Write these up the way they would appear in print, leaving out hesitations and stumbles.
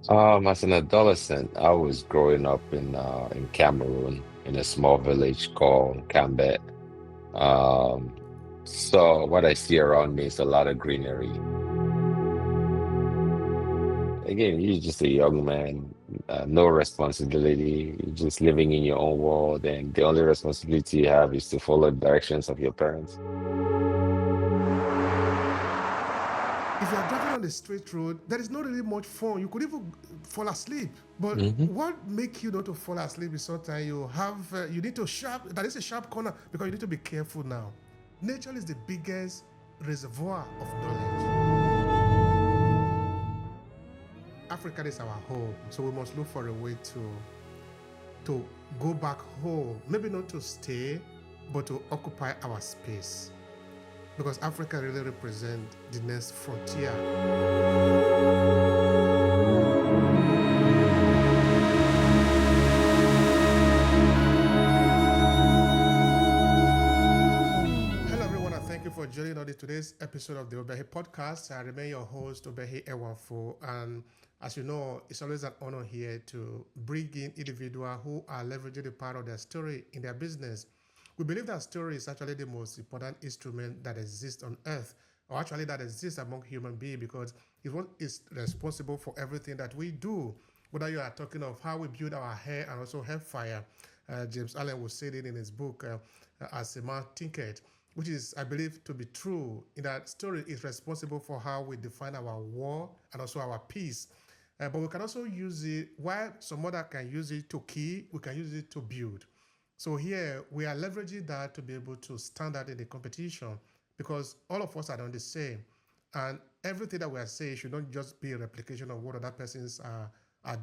As an adolescent, I was growing up in Cameroon in a small village called Cambet. Um, so what I see around me is a lot of greenery. Again, you're just a young man, no responsibility. You're just living in your own world, and the only responsibility you have is to follow the directions of your parents. If you are driving on a straight road, there is not really much fun. You could even fall asleep. But Hmm. what make you not to fall asleep is sometimes you need to sharp. That is a sharp corner because you need to be careful now. Nature is the biggest reservoir of knowledge. Africa is our home, so we must look for a way to go back home. Maybe not to stay, but to occupy our space because Africa really represents the next frontier. Hello, everyone, and thank you for joining us in today's episode of the Obehi Podcast. I remain your host, Obehi Ewanfo, and as you know, it's always an honor here to bring in individuals who are leveraging the power of their story in their business. We believe that story is actually the most important instrument that exists on earth, or actually that exists among human beings, because it's what is responsible for everything that we do. Whether you are talking of how we build our hair and also hair fire, James Allen was saying it in his book, As a Man Thinketh, which is, I believe, to be true. In that story is responsible for how we define our war and also our peace. But we can also use it, while some other can use it to kill, we can use it to build. So here we are leveraging that to be able to stand out in the competition because all of us are not the same. And everything that we are saying should not just be a replication of what other persons are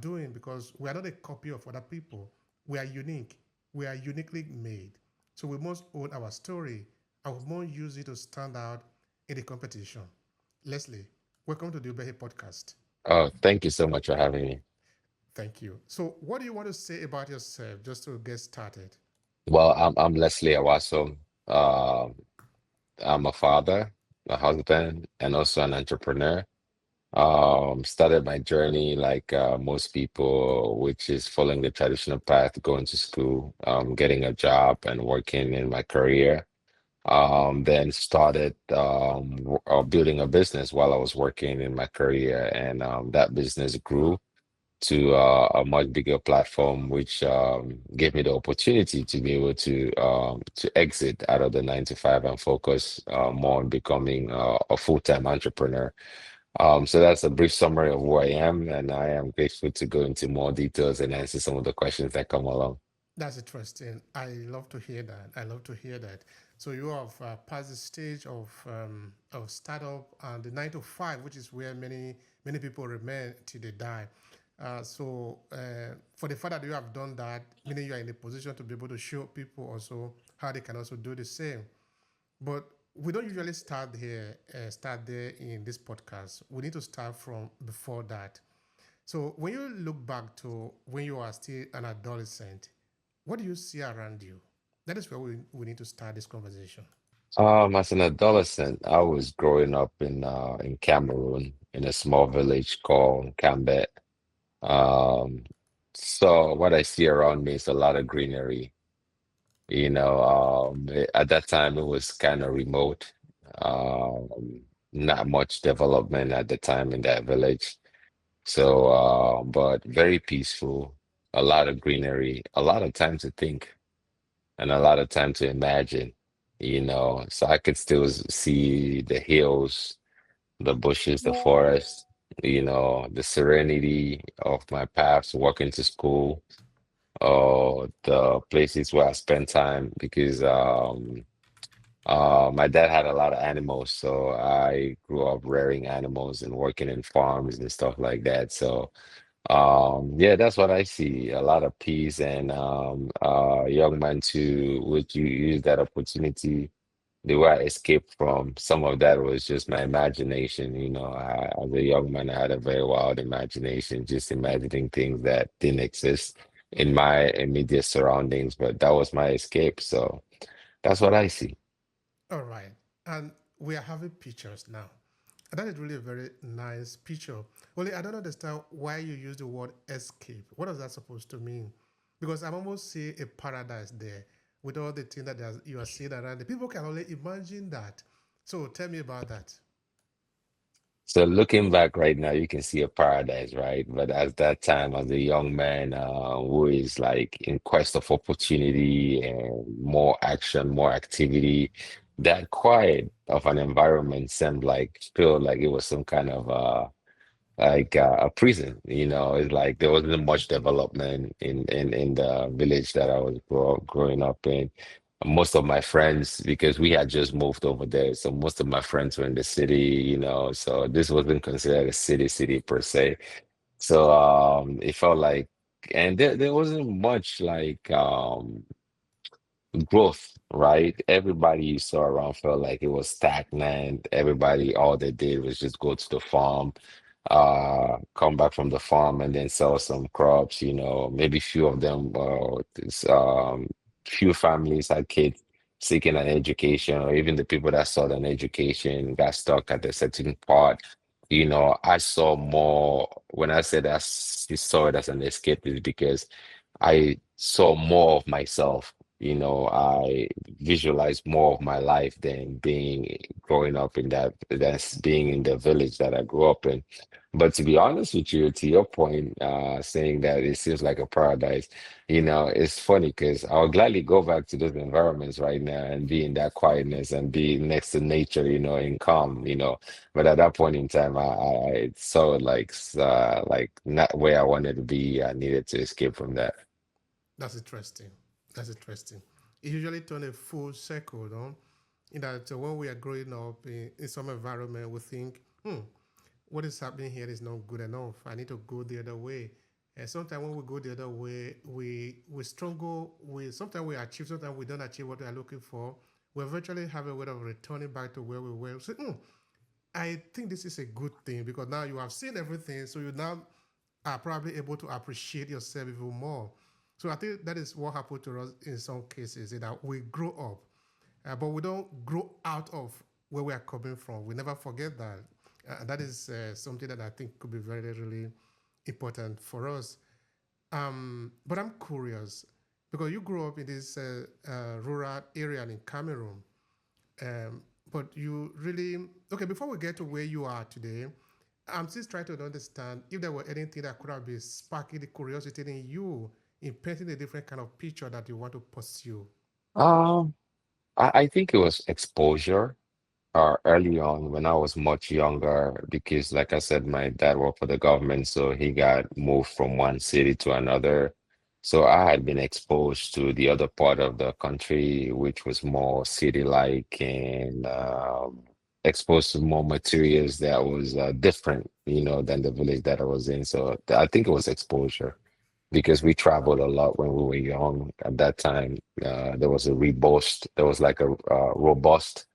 doing because we are not a copy of other people. We are unique. We are uniquely made. So we must own our story and we must use it to stand out in the competition. Leslie, welcome to the Obehi Podcast. Oh, thank you so much for having me. Thank you. So, what do you want to say about yourself just to get started? Well, I'm Leslie Awasom. Um, I'm a father, a husband, and also an entrepreneur. Started my journey like most people, which is following the traditional path, going to school, getting a job, and working in my career. Then started building a business while I was working in my career, and that business grew to a much bigger platform, which gave me the opportunity to be able to exit out of the 9 to 5 and focus more on becoming a full-time entrepreneur. So that's a brief summary of who I am, and I am grateful to go into more details and answer some of the questions that come along. That's interesting. I love to hear that. I love to hear that. So you have passed the stage of startup and the 9 to 5, which is where many people remain till they die. For the fact that you have done that, meaning you are in a position to be able to show people also how they can also do the same. But we don't usually start there in this podcast. We need to start from before that. So when you look back to when you are still an adolescent, what do you see around you? That is where we need to start this conversation. As an adolescent, I was growing up in Cameroon in a small village called Cambet. Um, so what I see around me is a lot of greenery. At that time it was kind of remote. Not much development at the time in that village. So, but very peaceful, a lot of greenery, a lot of time to think, and a lot of time to imagine, So I could still see the hills, the bushes, the forest, the serenity of my paths walking to school, or the places where I spend time because my dad had a lot of animals, so I grew up rearing animals and working in farms and stuff like that. So yeah, that's what I see. A lot of peace and young man too, would you use that opportunity? The way I escaped from some of that was just my imagination. As a young man, I had a very wild imagination, just imagining things that didn't exist in my immediate surroundings, but that was my escape. So that's what I see. All right. And we are having pictures now. That is really a very nice picture. Only I don't understand why you use the word escape. What is that supposed to mean? Because I'm almost seeing a paradise there with all the things that you are seeing around. The people can only imagine that. So tell me about that. So looking back right now, you can see a paradise, right? But at that time, as a young man who is like in quest of opportunity and more action, more activity, that quiet of an environment seemed like feel like it was some kind of a prison. It's like there wasn't much development in the village that I was growing up in. Most of my friends, because we had just moved over there, so most of my friends were in the city, so this wasn't considered a city per se. So it felt like, and there wasn't much like growth, right? Everybody you saw around felt like it was stagnant. Everybody, all they did was just go to the farm, come back from the farm and then sell some crops, maybe few of them, few families had kids seeking an education, or even the people that sought an education got stuck at a certain part. I saw more when I said saw it as an escape is because I saw more of myself. I visualized more of my life than being growing up in that's being in the village that I grew up in. But to be honest with you, to your point, saying that it seems like a paradise, it's funny because I'll gladly go back to those environments right now and be in that quietness and be next to nature, in calm, But at that point in time, I saw it like not where I wanted to be. I needed to escape from that. That's interesting. That's interesting. It usually turn a full circle, no? In that when we are growing up in some environment, we think, what is happening here is not good enough. I need to go the other way. And sometimes when we go the other way, we struggle. We sometimes we achieve, sometimes we don't achieve what we are looking for. We eventually have a way of returning back to where we were. So, I think this is a good thing because now you have seen everything, so you now are probably able to appreciate yourself even more. So I think that is what happened to us in some cases, is that we grow up, but we don't grow out of where we are coming from. We never forget that. That is something that I think could be very, really important for us. But I'm curious because you grew up in this rural area in Cameroon. Um, but you really okay. Before we get to where you are today, I'm still trying to understand if there were anything that could have been sparking the curiosity in you in painting a different kind of picture that you want to pursue. Um, I think it was exposure early on when I was much younger, because, like I said, my dad worked for the government, so he got moved from one city to another. So I had been exposed to the other part of the country, which was more city-like, and exposed to more materials that was different, than the village that I was in. So I think it was exposure because we traveled a lot when we were young. At that time, there was like a robust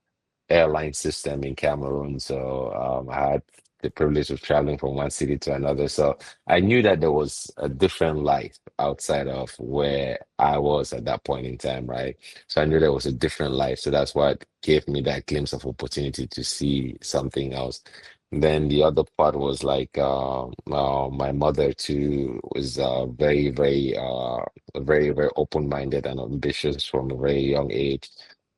airline system in Cameroon. So I had the privilege of traveling from one city to another. So I knew that there was a different life outside of where I was at that point in time, right? So I knew there was a different life. So that's what gave me that glimpse of opportunity to see something else. Then the other part was like my mother too was very open-minded and ambitious from a very young age.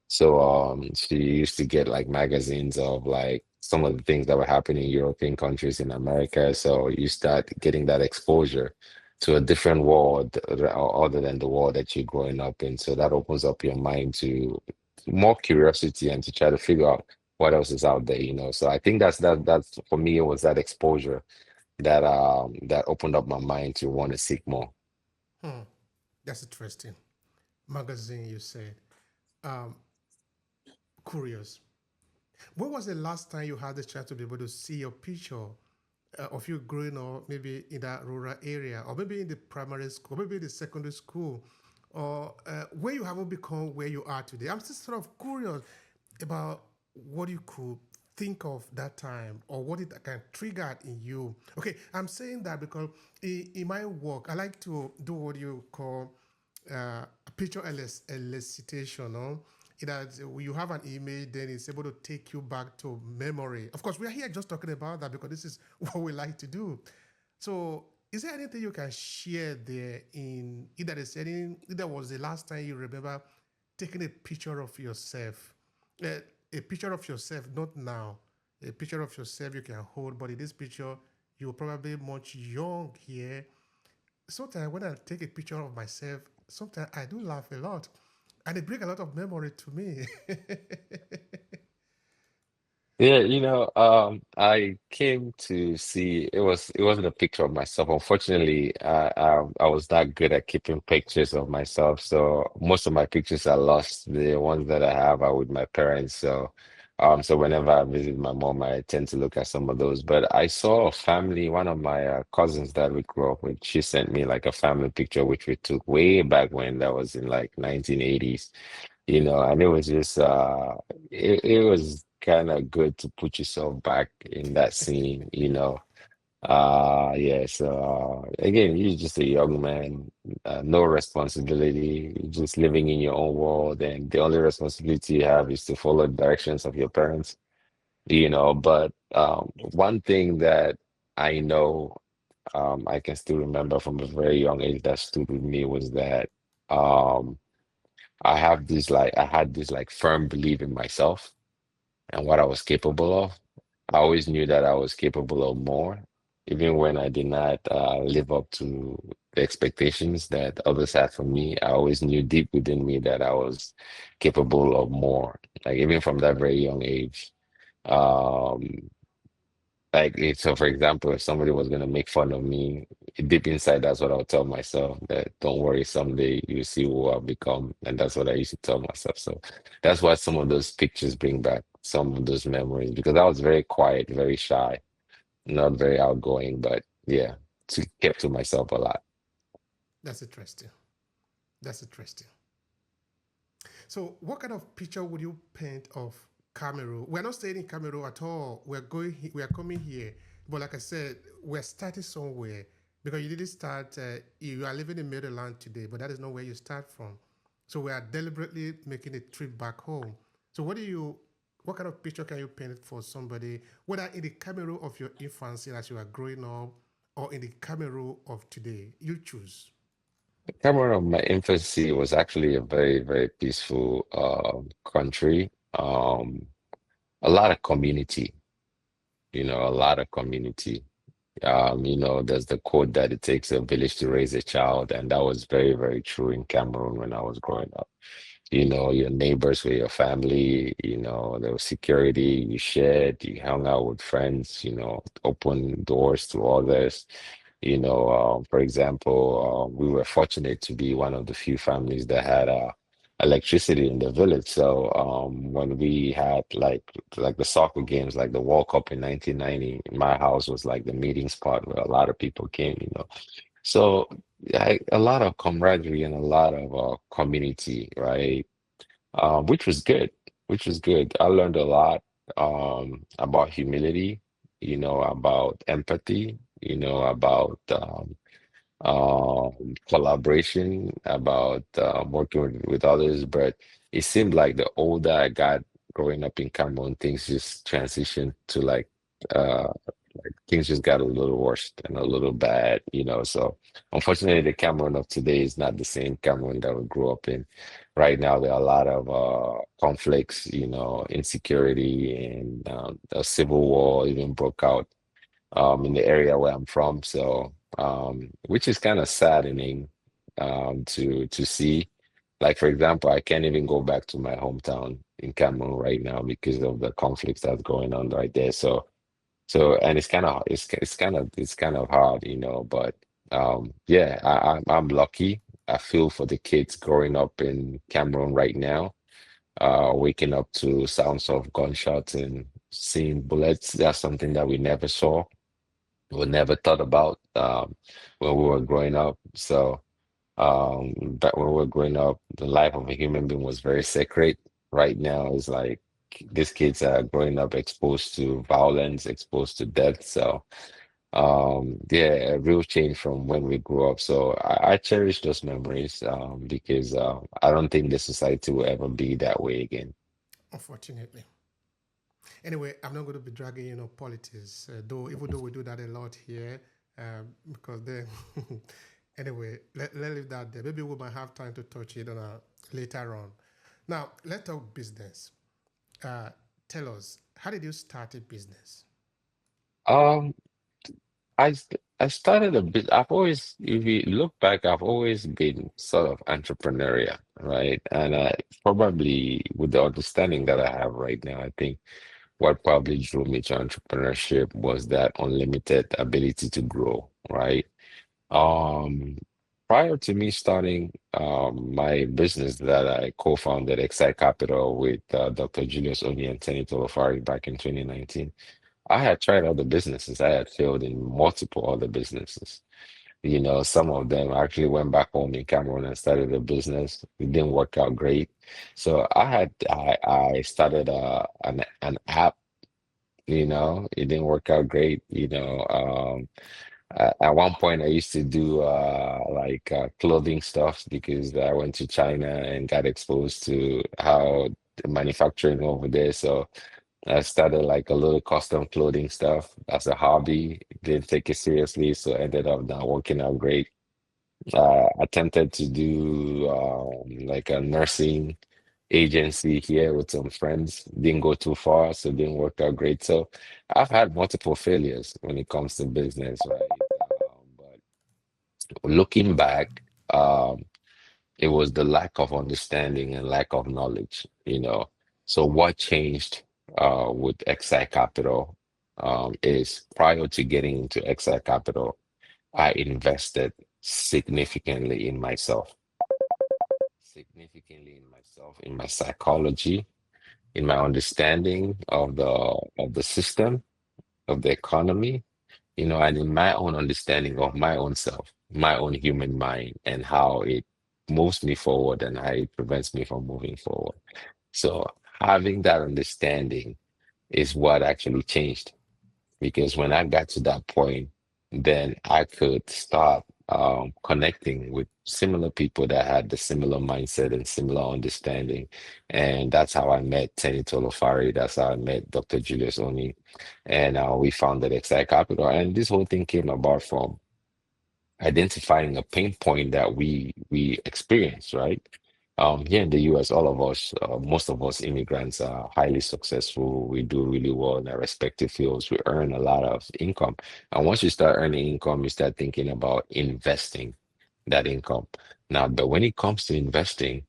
So she used to get like magazines of like some of the things that were happening in European countries in America. So you start getting that exposure to a different world other than the world that you're growing up in. So that opens up your mind to more curiosity and to try to figure out what else is out there. So I think that's for me, it was that exposure that opened up my mind to want to seek more. Hmm, that's interesting. Magazine, you said. Um, Curious. When was the last time you had the chance to be able to see your picture of you growing up, maybe in that rural area, or maybe in the primary school, maybe in the secondary school, or where you haven't become where you are today? I'm just sort of curious about what you could think of that time or what it can trigger in you. Okay, I'm saying that because in my work, I like to do what you call picture elicitation. No? that you have an image, then it's able to take you back to memory. Of course, we are here just talking about that because this is what we like to do. So, is there anything you can share there in either the setting, either was the last time you remember taking a picture of yourself, uh, a picture of yourself, not now, a picture of yourself you can hold, but in this picture, you're probably much young here. Sometimes when I take a picture of myself, sometimes I do laugh a lot, and it brings a lot of memory to me. Yeah, I came to see it wasn't a picture of myself. Unfortunately, I was not good at keeping pictures of myself, so most of my pictures are lost. The ones that I have are with my parents. So whenever I visit my mom, I tend to look at some of those. But I saw a family, one of my cousins that we grew up with. She sent me like a family picture which we took way back when that was in like 1980s. And it was just it was kind of good to put yourself back in that scene. Yeah, so again, you're just a young man, no responsibility, you're just living in your own world, and the only responsibility you have is to follow the directions of your parents. But one thing that I know I can still remember from a very young age that stood with me was that um I had this like firm belief in myself and what I was capable of. I always knew that I was capable of more, even when I did not live up to the expectations that others had for me. I always knew deep within me that I was capable of more, like even from that very young age. Um, so for example, if somebody was gonna make fun of me, deep inside, that's what I would tell myself, that don't worry, someday you see who I've become. And that's what I used to tell myself. So that's why some of those pictures bring back some of those memories, because I was very quiet, very shy, not very outgoing, but yeah, kept to myself a lot. That's interesting. That's interesting. So, what kind of picture would you paint of Cameroon? We're not staying in Cameroon at all. We are coming here, but like I said, we're starting somewhere because you didn't start. You are living in Maryland today, but that is not where you start from. So we are deliberately making a trip back home. So, what kind of picture can you paint for somebody, whether in the Cameroon of your infancy as you are growing up, or in the Cameroon of today? You choose. Cameroon of my infancy was actually a very, very peaceful country. A lot of community, a lot of community. There's the quote that it takes a village to raise a child, and that was very, very true in Cameroon when I was growing up. Your neighbors were your family, there was security, you shared, you hung out with friends, open doors to others. For example, we were fortunate to be one of the few families that had electricity in the village. So when we had like the soccer games, like the World Cup in 1990, my house was like the meeting spot where a lot of people came. So a lot of camaraderie and a lot of community, right? Which was good, which was good. I learned a lot about humility, about empathy, about collaboration, about working with others. But it seemed like the older I got growing up in Cameroon, things just transitioned to things just got a little worse and a little bad. So unfortunately, the Cameroon of today is not the same Cameroon that we grew up in. Right now, there are a lot of conflicts, insecurity, and a civil war even broke out in the area where I'm from. So, which is kind of saddening to see. Like for example, I can't even go back to my hometown in Cameroon right now because of the conflicts that's going on right there. So and it's kind of hard. But yeah, I'm lucky. I feel for the kids growing up in Cameroon right now, waking up to sounds of gunshots and seeing bullets. That's something that we never saw, we never thought about when we were growing up. So back when we were growing up, the life of a human being was very sacred. Right now, it's like these kids are growing up exposed to violence, exposed to death. So Yeah, a real change from when we grew up. So I cherish those memories because I don't think the society will ever be that way again. Unfortunately. Anyway, I'm not going to be dragging politics, though even though we do that a lot here, because then anyway, let leave that there. Maybe we might have time to touch it on later on. Now let's talk business. Uh, Tell us, how did you start a business? Um, I started a bit. I've always, if you look back, I've always been sort of entrepreneurial, right? And probably with the understanding that I have right now, I think what probably drew me to entrepreneurship was that unlimited ability to grow, right? Um, Prior to me starting my business that I co-founded, Excite Capital, with Dr. Julius Oni and Tenny Tolofari back in 2019, I had tried other businesses. I had failed in multiple other businesses. You know, some of them actually went back home in Cameroon and started a business. It didn't work out great. So I started an app, you know, it didn't work out great, you know. At one point, I used to do clothing stuff because I went to China and got exposed to how the manufacturing over there. So I started like a little custom clothing stuff as a hobby. Didn't take it seriously, so ended up not working out great. Attempted to do like a nursing agency here with some friends. Didn't go too far, so didn't work out great. So I've had multiple failures when it comes to business, right? But looking back, it was the lack of understanding and lack of knowledge, you know. So what changed with XI Capital is prior to getting into XI Capital, I invested significantly in myself, in my psychology, in my understanding of the system, of the economy, you know, and in my own understanding of my own self, my own human mind, and how it moves me forward and how it prevents me from moving forward. So having that understanding is what actually changed, because when I got to that point, then I could start connecting with similar people that had the similar mindset and similar understanding. And that's how I met Tenny Tolofari. That's how I met Dr. Julius Oni. And we founded Excite Capital. And this whole thing came about from identifying a pain point that we experience, right? Here in the US, all of us, most of us immigrants are highly successful. We do really well in our respective fields. We earn a lot of income. And once you start earning income, you start thinking about investing that income. Now, but when it comes to investing,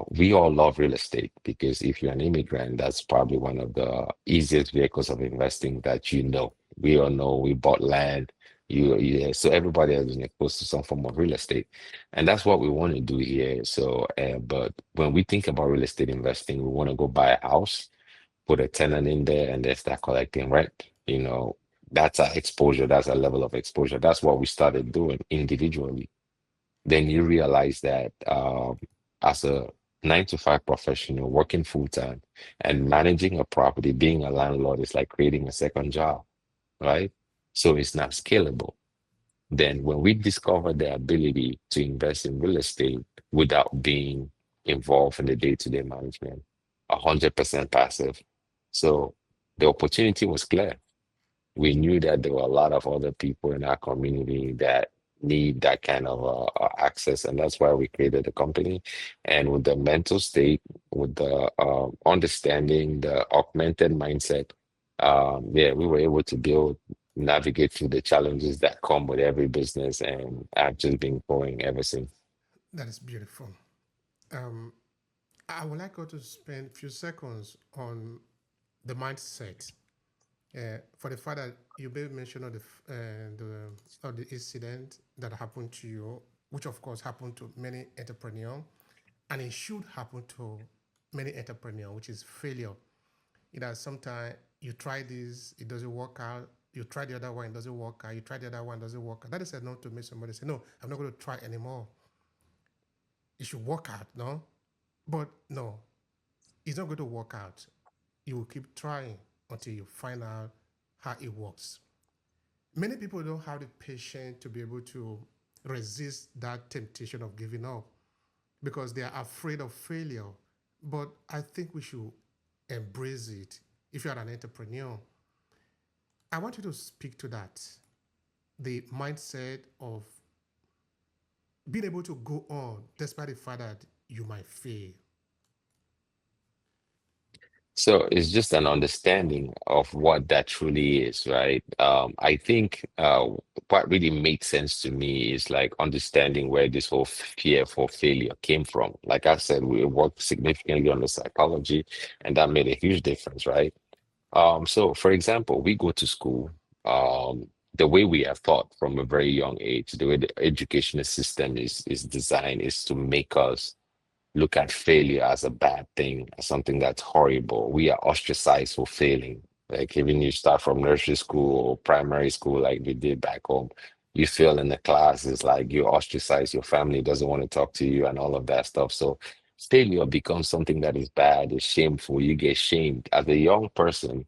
we all love real estate because if you're an immigrant, that's probably one of the easiest vehicles of investing that you know. We all know we bought land. Yeah, so everybody has been exposed to some form of real estate, and that's what we want to do here. So, but when we think about real estate investing, we want to go buy a house, put a tenant in there, and then start collecting rent. You know, that's our exposure. That's our level of exposure. That's what we started doing individually. Then you realize that as a 9 to 5 professional working full time and managing a property, being a landlord is like creating a second job, right? So it's not scalable. Then, when we discover the ability to invest in real estate without being involved in the day-to-day management, 100% passive. So the opportunity was clear. We knew that there were a lot of other people in our community that need that kind of access, and that's why we created the company. And with the mental state, with the understanding, the augmented mindset, yeah, we were able to build, navigate through the challenges that come with every business, and I've just been going ever since. That is beautiful. Um, I would like us to spend a few seconds on the mindset. For the fact that you made mention of the incident that happened to you, which of course happened to many entrepreneurs, and it should happen to many entrepreneurs, which is failure. You know, sometimes you try this, it doesn't work out. You try the other one, it doesn't work out. You try the other one, it doesn't work out. That is enough to make somebody say, "No, I'm not going to try anymore. It should work out." No, but no, it's not going to work out. You will keep trying until you find out how it works. Many people don't have the patience to be able to resist that temptation of giving up because they are afraid of failure. But I think we should embrace it. If you are an entrepreneur, I want you to speak to that. The mindset of being able to go on despite the fact that you might fail. So it's just an understanding of what that truly is, right? I think what really made sense to me is like understanding where this whole fear for failure came from. Like I said, we worked significantly on the psychology, and that made a huge difference, right? So for example, we go to school, the way we are taught from a very young age, the way the educational system is designed is to make us look at failure as a bad thing, as something that's horrible. We are ostracized for failing. Like even you start from nursery school or primary school, like we did back home, you fail in the classes, like you're ostracized, your family doesn't want to talk to you and all of that stuff. So failure becomes something that is bad, is shameful. You get shamed. As a young person,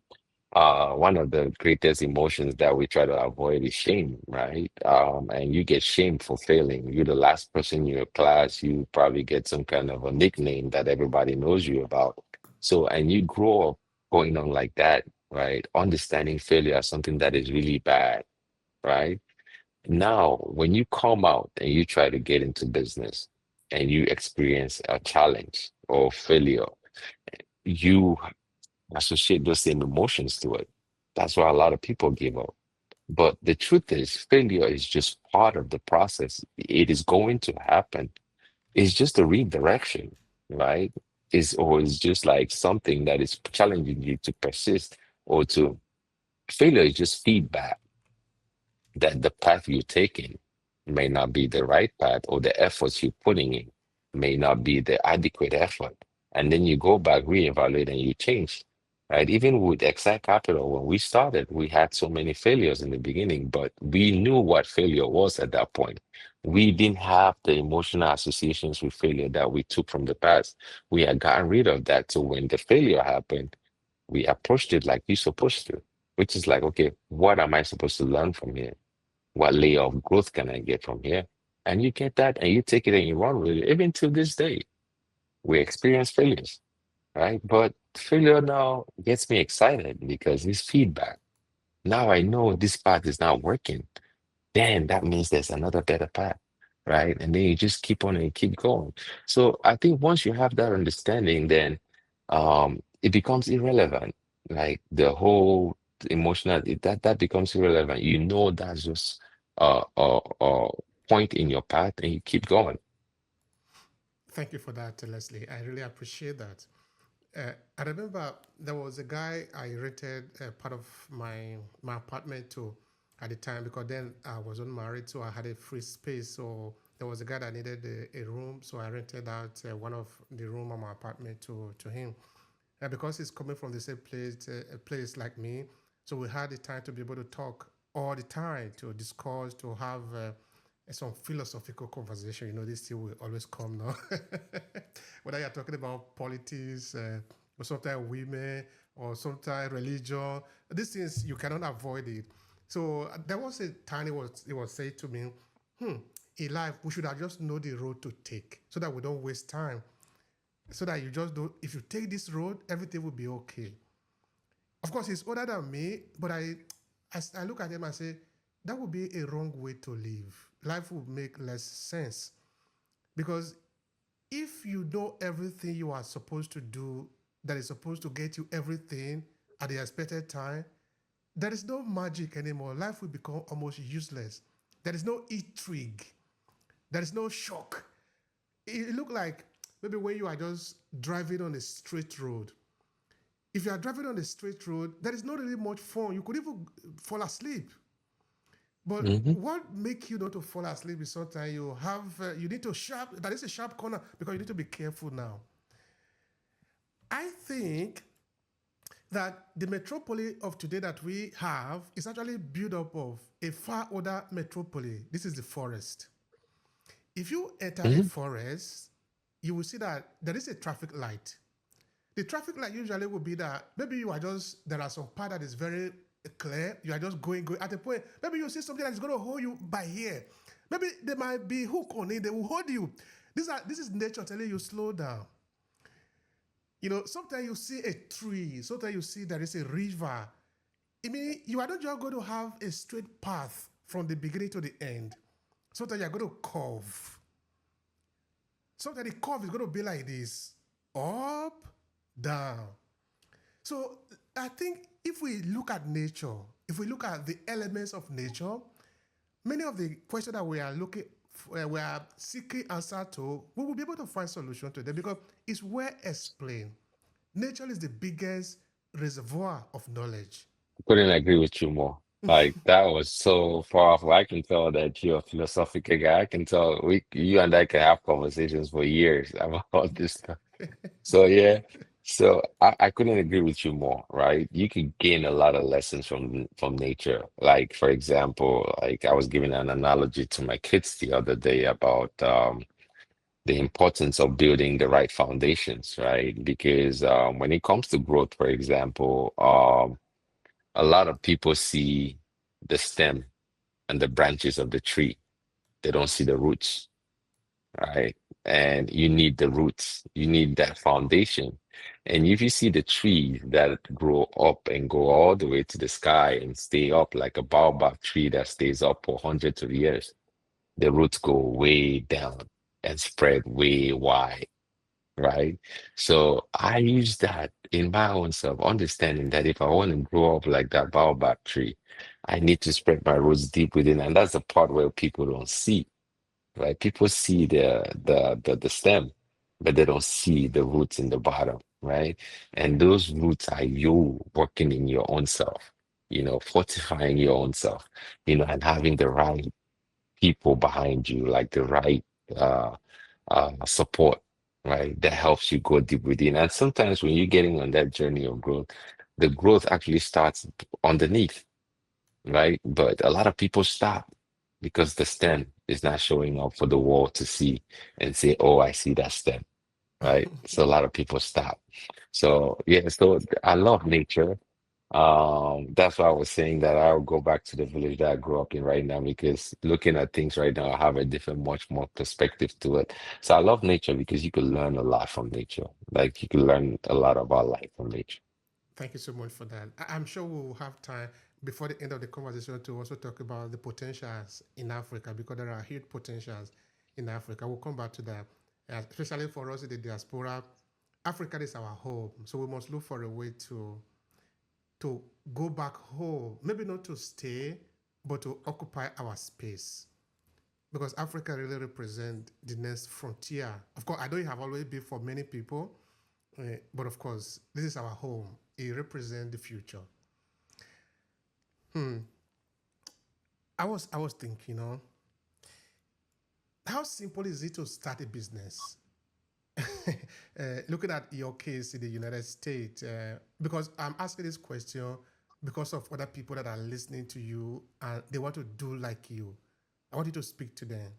one of the greatest emotions that we try to avoid is shame, right? And you get shamed for failing. You're the last person in your class. You probably get some kind of a nickname that everybody knows you about. So, and you grow up going on like that, right? Understanding failure as something that is really bad, right? Now, when you come out and you try to get into business and you experience a challenge or failure, you associate those same emotions to it. That's why a lot of people give up. But the truth is, failure is just part of the process. It is going to happen. It's just a redirection, right? It's just like something that is challenging you to persist or to failure is just feedback that the path you're taking may not be the right path or the efforts you're putting in may not be the adequate effort. And then you go back, reevaluate, and you change. Right? Even with Exact Capital, when we started, we had so many failures in the beginning, but we knew what failure was at that point. We didn't have the emotional associations with failure that we took from the past. We had gotten rid of that. So when the failure happened, we approached it like you're supposed to, which is like, okay, what am I supposed to learn from here? What layer of growth can I get from here? And you get that and you take it and you run with it. Even to this day, we experience failures, right? But failure now gets me excited because it's feedback. Now I know this path is not working. Then that means there's another better path, right? And then you just keep on and keep going. So I think once you have that understanding, then it becomes irrelevant. Like the whole emotional that becomes irrelevant. You know that's just a point in your path, and you keep going. Thank you for that, Leslie. I really appreciate that. I remember there was a guy I rented part of my apartment to at the time because then I was unmarried, so I had a free space. So there was a guy that needed a room, so I rented out one of the room of my apartment to him. Because he's coming from the same place, a place like me, so we had the time to be able to talk all the time, to discuss, to have some philosophical conversation. You know, this thing will always come now. Whether you're talking about politics, or sometimes women, or sometimes religion, these things you cannot avoid it. So there was a time it was said to me, in life we should have just know the road to take so that we don't waste time, so that you just don't, if you take this road everything will be okay. Of course he's older than me, but I look at him and say that would be a wrong way to live. Life would make less sense because if you know everything you are supposed to do, that is supposed to get you everything at the expected time, there is no magic anymore. Life will become almost useless. There is no intrigue. There is no shock. It look like maybe when you are just driving on a straight road. If you are driving on a straight road, there is not really much fun. You could even fall asleep. But Hmm. what make you not to fall asleep is sometimes you need to sharp. That is a sharp corner because you need to be careful now. I think that the metropolis of today that we have is actually built up of a far older metropolis. This is the forest. If you enter a Hmm. forest, you will see that there is a traffic light. The traffic light usually will be that maybe you are just, there are some part that is very clear. You are just going. At a point, maybe you see something that is going to hold you by here. Maybe there might be hook on it. They will hold you. This is nature telling you slow down. Sometimes you see a tree. Sometimes you see there is a river. I mean, you are not just going to have a straight path from the beginning to the end. Sometimes you are going to curve. Sometimes the curve is going to be like this, up, down. So I think if we look at nature, if we look at the elements of nature, many of the questions that we are seeking answer to, we will be able to find solution to them because it's well explained. Nature is the biggest reservoir of knowledge. Couldn't agree with you more. Like that was so powerful. I can tell that you're a philosophical guy. I can tell you and I can have conversations for years about all this stuff. So yeah, so I couldn't agree with you more, right? You could gain a lot of lessons from nature. Like for example, like I was giving an analogy to my kids the other day about the importance of building the right foundations, right? Because when it comes to growth, for example, a lot of people see the stem and the branches of the tree. They don't see the roots, right? And you need the roots, you need that foundation. And if you see the trees that grow up and go all the way to the sky and stay up like a baobab tree that stays up for hundreds of years, the roots go way down and spread way wide, right? So I use that in my own self, understanding that if I want to grow up like that baobab tree, I need to spread my roots deep within. And that's the part where people don't see, right? People see the stem, but they don't see the roots in the bottom, right? And those roots are you working in your own self, fortifying your own self, and having the right people behind you, like the right uh support, right? That helps you go deep within. And sometimes when you're getting on that journey of growth, the growth actually starts underneath, right? But a lot of people stop because the stem is not showing up for the world to see and say, oh, I see that stem, right? So a lot of people stop. So yeah, so I love nature. That's why I was saying that I'll go back to the village that I grew up in right now because looking at things right now, I have a different, much more perspective to it. So I love nature because you can learn a lot from nature. Like you can learn a lot about life from nature. Thank you so much for that. I'm sure we'll have time before the end of the conversation to also talk about the potentials in Africa because there are huge potentials in Africa. We'll come back to that, especially for us in the diaspora. Africa is our home, so we must look for a way to go back home. Maybe not to stay, but to occupy our space because Africa really represents the next frontier. Of course, I know it have always been for many people, but of course, this is our home. It represents the future. Hmm. I was thinking, how simple is it to start a business? Looking at your case in the United States, because I'm asking this question because of other people that are listening to you and they want to do like you. I want you to speak to them.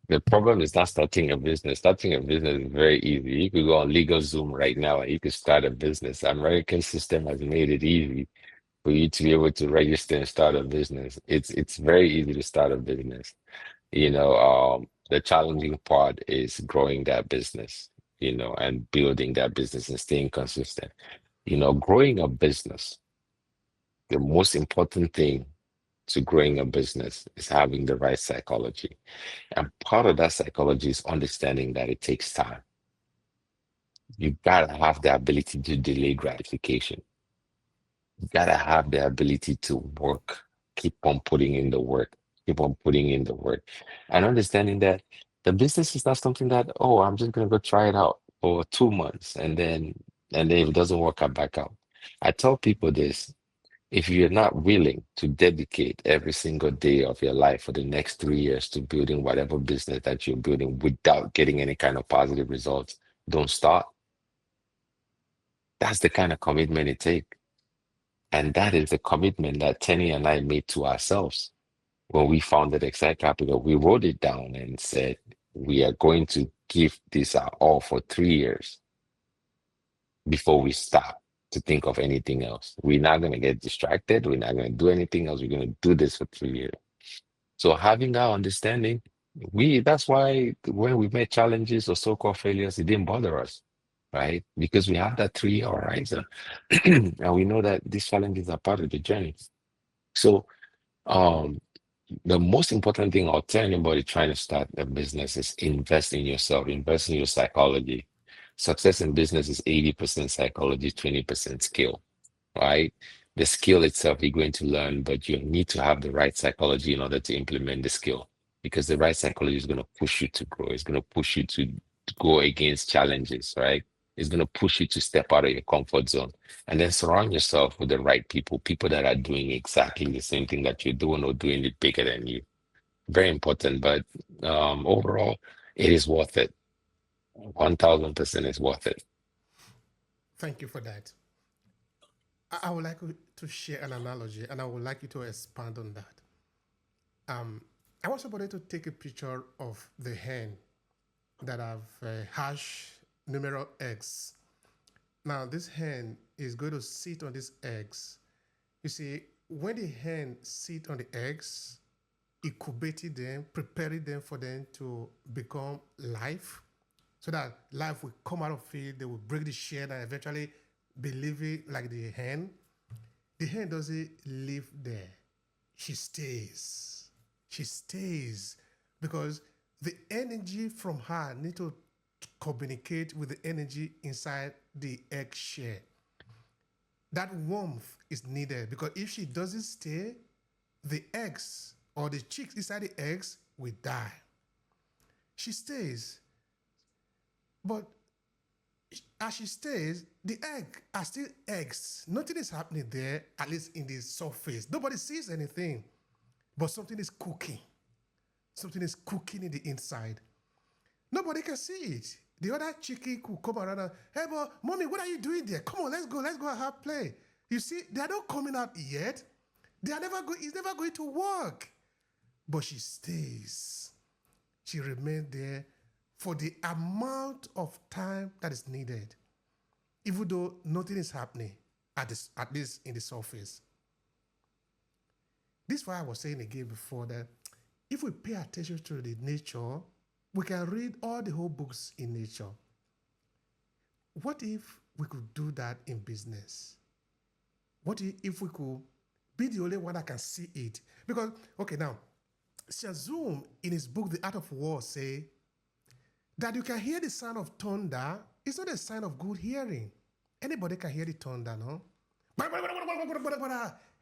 The problem is not starting a business. Starting a business is very easy. You could go on LegalZoom right now and you could start a business. American system has made it easy for you to be able to register and start a business. It's very easy to start a business. The challenging part is growing that business, and building that business and staying consistent. Growing a business, the most important thing to growing a business is having the right psychology. And part of that psychology is understanding that it takes time. You gotta have the ability to delay gratification. You gotta have the ability to work, keep on putting in the work, keep on putting in the work, and understanding that the business is not something that, oh, I'm just gonna go try it out for 2 months and then if it doesn't work, I back out. I tell people this, if you're not willing to dedicate every single day of your life for the next 3 years to building whatever business that you're building without getting any kind of positive results, don't start. That's the kind of commitment it takes. And that is the commitment that Tenny and I made to ourselves when we founded Excite Capital. We wrote it down and said, we are going to give this our all for 3 years before we stop. to think of anything else. We're not going to get distracted. We're not going to do anything else. We're going to do this for 3 years. So having that understanding, that's why when we met challenges or so-called failures, it didn't bother us, right? Because we have that 3 year horizon and we know that these challenges are part of the journey. So um the most important thing I'll tell anybody trying to start a business is invest in yourself, invest in your psychology. Success in business is 80% psychology, 20% skill, right? The skill itself you're going to learn, but you need to have the right psychology in order to implement the skill because the right psychology is going to push you to grow. It's going to push you to go against challenges, right? It's going to push you to step out of your comfort zone and then surround yourself with the right people, people that are doing exactly the same thing that you're doing or doing it bigger than you. Very important, but overall, it is worth it. 1000% is worth it. Thank you for that. I would like to share an analogy, and I would like you to expand on that. Um, I want somebody to take a picture of the hen that have hatched numerous eggs. Now, this hen is going to sit on these eggs. You see, when the hen sit on the eggs, incubating them, preparing them for them to become life, so that life will come out of it, they will break the shell and eventually be living like the hen. The hen doesn't live there. She stays. She stays because the energy from her need to communicate with the energy inside the egg shell. That warmth is needed because if she doesn't stay, the eggs or the chicks inside the eggs will die. She stays, but as she stays, the egg are still eggs. Nothing is happening there, at least in the surface. Nobody sees anything, but something is cooking. Something is cooking in the inside. Nobody can see it. The other chicken could come around and, hey, but mommy, what are you doing there? Come on, let's go and have play. You see, they are not coming out yet. They are never going, it's never going to work. But she stays. She remains there for the amount of time that is needed, even though nothing is happening at least in the surface. This is why I was saying again before that if we pay attention to the nature, we can read all the whole books in nature. What if we could do that in business? What if we could be the only one that can see it? Because, okay, now, Shazum in his book, The Art of War, say that you can hear the sound of thunder. It's not a sign of good hearing. Anybody can hear the thunder, no?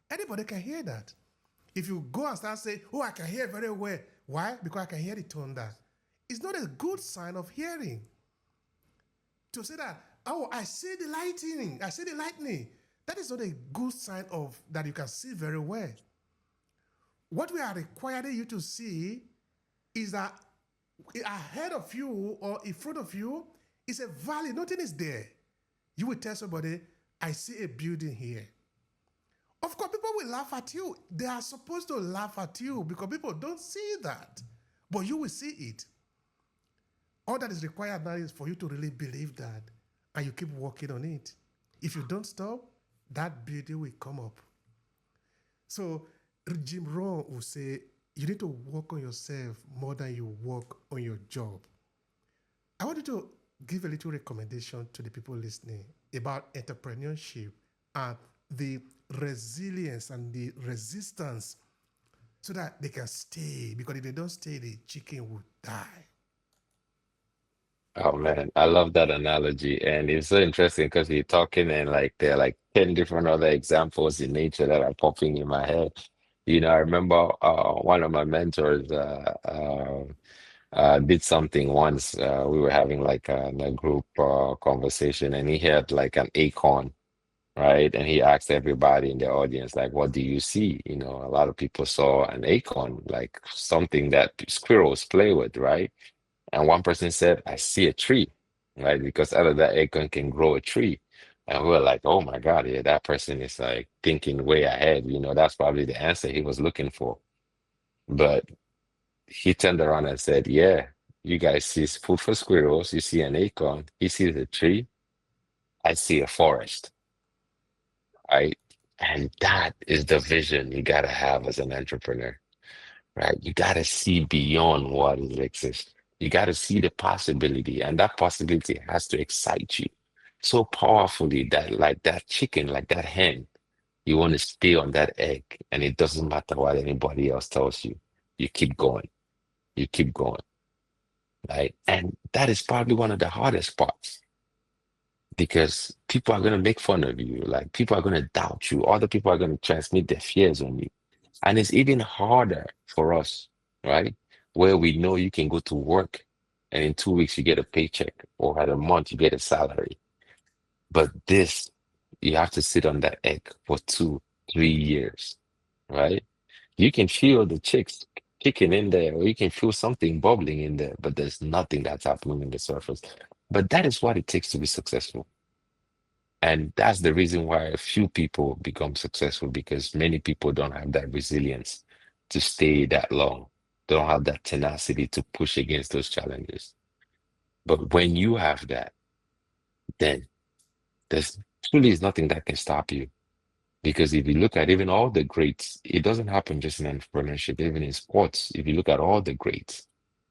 Anybody can hear that. If you go and start saying, oh, I can hear very well. Why? Because I can hear the thunder. It's not a good sign of hearing. To say that, oh, I see the lightning. I see the lightning. That is not a good sign of that you can see very well. What we are requiring you to see is that ahead of you or in front of you is a valley. Nothing is there. You will tell somebody, I see a building here. Of course, people will laugh at you. They are supposed to laugh at you because people don't see that. But you will see it. All that is required now is for you to really believe that and you keep working on it. If you don't stop, that building will come up. So Jim Rohn will say, you need to work on yourself more than you work on your job. I want you to give a little recommendation to the people listening about entrepreneurship and the resilience and the resistance so that they can stay. Because if they don't stay, the chicken will die. Oh man, I love that analogy. And it's so interesting because you're talking and like there are like 10 different other examples in nature that are popping in my head. I remember one of my mentors did something once. We were having like a group conversation and he had like an acorn, right? And he asked everybody in the audience, like, what do you see? A lot of people saw an acorn, like something that squirrels play with, right? And one person said, I see a tree, right? Because out of that acorn can grow a tree. And we were like, oh my God, yeah, that person is like thinking way ahead. That's probably the answer he was looking for. But he turned around and said, yeah, you guys see food for squirrels. You see an acorn. He sees a tree. I see a forest. right? And that is the vision you gotta have as an entrepreneur, right? You gotta see beyond what exists. You gotta see the possibility, and that possibility has to excite you so powerfully that, like that chicken, like that hen, you want to stay on that egg, and it doesn't matter what anybody else tells you. You keep going, you keep going, right? And that is probably one of the hardest parts because people are going to make fun of you. Like people are going to doubt you. Other people are going to transmit their fears on you. And it's even harder for us, right? Where we know you can go to work and in 2 weeks you get a paycheck or at a month you get a salary. But this, you have to sit on that egg for 2, 3 years, right? You can feel the chicks kicking in there, or you can feel something bubbling in there, but there's nothing that's happening in the surface. But that is what it takes to be successful. And that's the reason why a few people become successful because many people don't have that resilience to stay that long. They don't have that tenacity to push against those challenges. But when you have that, then there's truly is nothing that can stop you. Because if you look at even all the greats, it doesn't happen just in entrepreneurship, even in sports. If you look at all the greats,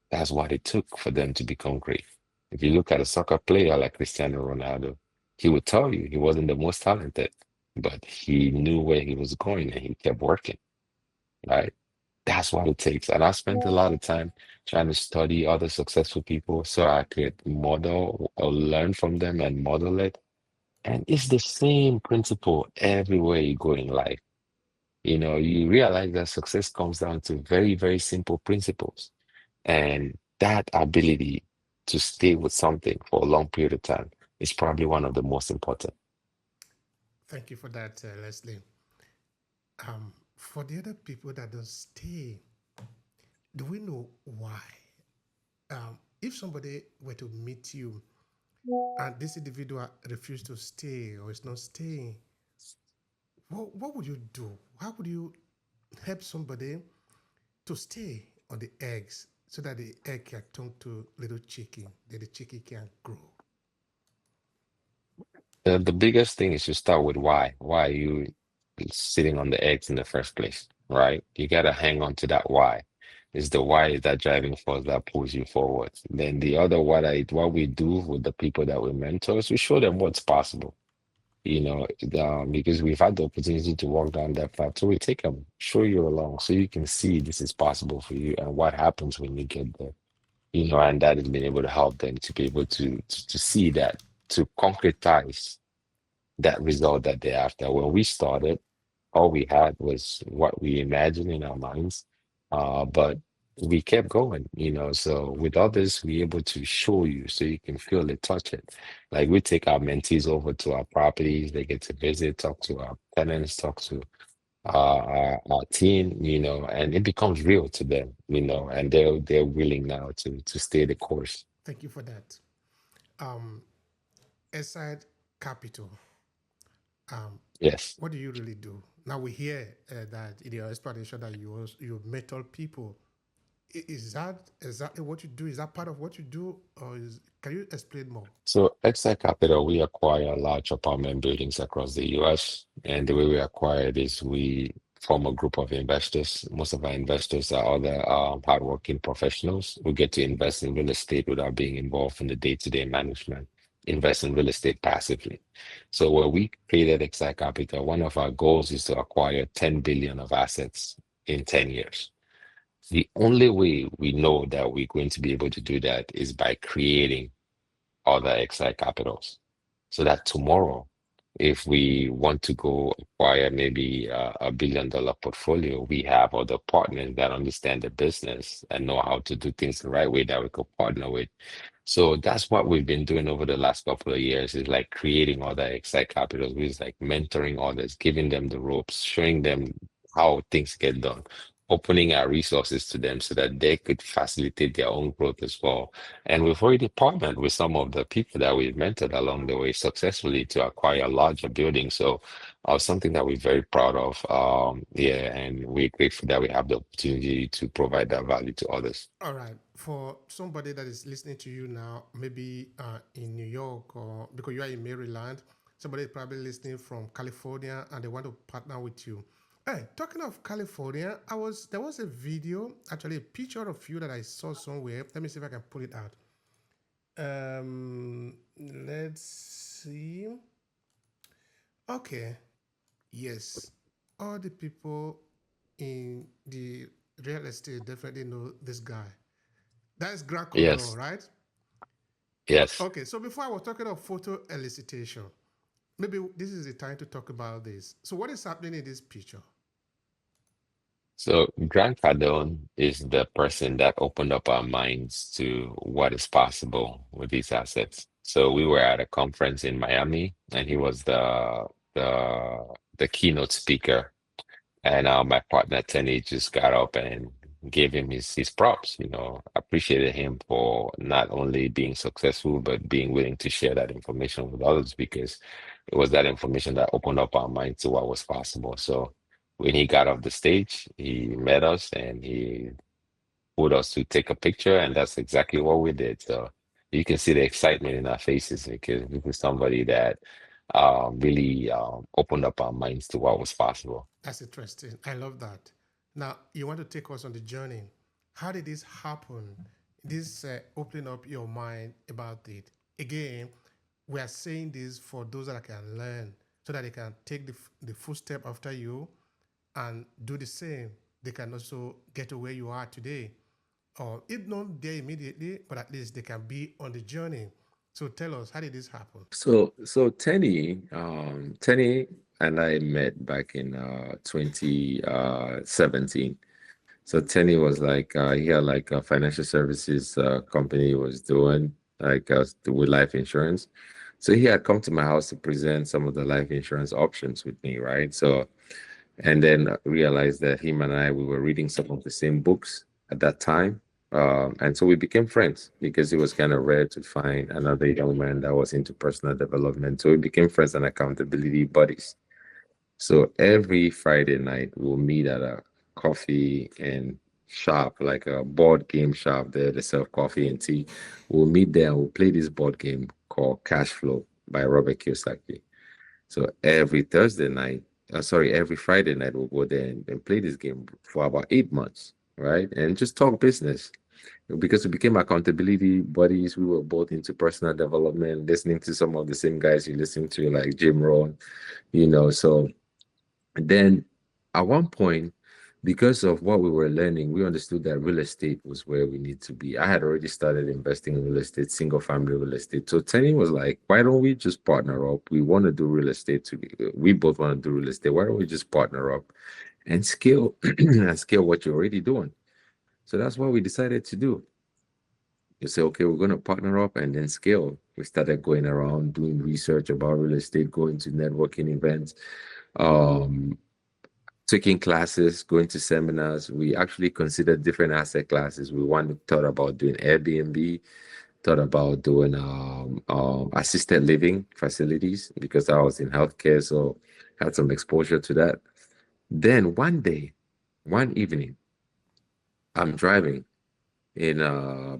that's what it took for them to become great. If you look at a soccer player like Cristiano Ronaldo, he would tell you he wasn't the most talented, but he knew where he was going and he kept working, right? That's what it takes. And I spent a lot of time trying to study other successful people so I could model or learn from them and model it. And it's the same principle everywhere you go in life. You know, you realize that success comes down to very, very simple principles. And that ability to stay with something for a long period of time is probably one of the most important. Thank you for that, Leslie. For the other people that don't stay, do we know why? If somebody were to meet you and this individual refused to stay or is not staying, what would you do? How would you help somebody to stay on the eggs so that the egg can turn to little chicken, then the chicken can grow? The biggest thing is to start with why. Why are you sitting on the eggs in the first place, right? You got to hang on to that why. Is the why is that driving force that pulls you forward. Then the other what we do with the people that we mentor is we show them what's possible. You know, because we've had the opportunity to walk down that path. So we take them, show you along so you can see this is possible for you and what happens when you get there. You know, and that has been able to help them to be able to see that, to concretize that result that they're after. When we started, all we had was what we imagined in our minds. But we kept going, you know. So with others, we're able to show you so you can feel it, touch it. Like we take our mentees over to our properties, they get to visit, talk to our tenants, talk to our team, you know, and it becomes real to them, you know, and they're willing now to stay the course. Thank you for that. Um, Aside capital, um, Yes. what do you really do? Now we hear that in your explanation that you mentor people. Is that exactly what you do? Is that part of what you do, or can you explain more? So XI Capital, we acquire large apartment buildings across the US. And the way we acquire it is we form a group of investors. Most of our investors are other hardworking professionals who get to invest in real estate without being involved in the day-to-day management, invest in real estate passively. So when we created XI Capital, one of our goals is to acquire 10 billion of assets in 10 years. The only way we know that we're going to be able to do that is by creating other XI capitals. So that tomorrow, if we want to go acquire maybe $1 billion portfolio, we have other partners that understand the business and know how to do things the right way that we could partner with. So that's what we've been doing over the last couple of years is like creating other excite capitals, which is like mentoring others, giving them the ropes, showing them how things get done, opening our resources to them so that they could facilitate their own growth as well. And we've already partnered with some of the people that we've mentored along the way successfully to acquire larger buildings. So something that we're very proud of. Yeah, and we're grateful that we have the opportunity to provide that value to others. All right. For somebody that is listening to you now, maybe in New York or because you are in Maryland, Somebody is probably listening from California and they want to partner with you. Hey, talking of California, there was a video, actually a picture of you that I saw somewhere. Let me see if I can pull it out. Let's see. Okay, yes. All the people in the real estate definitely know this guy. That is Grant Cardone, Yes. right? Yes. Okay, so before I was talking of photo elicitation, maybe this is the time to talk about this. So, what is happening in this picture? So Grant Cardone is the person that opened up our minds to what is possible with these assets. So we were at a conference in Miami, and he was the keynote speaker. And my partner Tenny just got up and gave him his props, appreciated him for not only being successful, but being willing to share that information with others because it was that information that opened up our mind to what was possible. So when he got off the stage, he met us and he put us to take a picture, and that's exactly what we did. So you can see the excitement in our faces because this is somebody that really opened up our minds to what was possible. That's interesting. I love that. Now, you want to take us on the journey. How did this happen? This opening up your mind about it. Again, we are saying this for those that can learn so that they can take the full step after you and do the same. They can also get to where you are today. Or if not there immediately, but at least they can be on the journey. So tell us, how did this happen? So Tenny and I met back in 2017. So Tenny was like he had like a financial services company he was doing like with life insurance. So he had come to my house to present some of the life insurance options with me, right? So and then realized that him and I we were reading some of the same books at that time. And so we became friends because it was kind of rare to find another young man that was into personal development. So we became friends and accountability buddies. So every Friday night we'll meet at a coffee and shop, like a board game shop there. They sell coffee and tea. We'll meet there and we'll play this board game called Cash Flow by Robert Kiyosaki. So every Friday night we'll go there and play this game for about 8 months, right? And just talk business. Because we became accountability buddies, we were both into personal development, listening to some of the same guys you listen to, like Jim Rohn, So then at one point, because of what we were learning, we understood that real estate was where we need to be. I had already started investing in real estate, single family real estate. So Tenny was like, why don't we just partner up? We want to do real estate together. We both want to do real estate. Why don't we just partner up and scale and scale what you're already doing? So that's what we decided to do. You say, okay, we're going to partner up and then scale. We started going around doing research about real estate, going to networking events, um, taking classes, going to seminars. We actually considered different asset classes. Thought about doing Airbnb, thought about doing assisted living facilities because I was in healthcare, so had some exposure to that. Then one evening, I'm driving in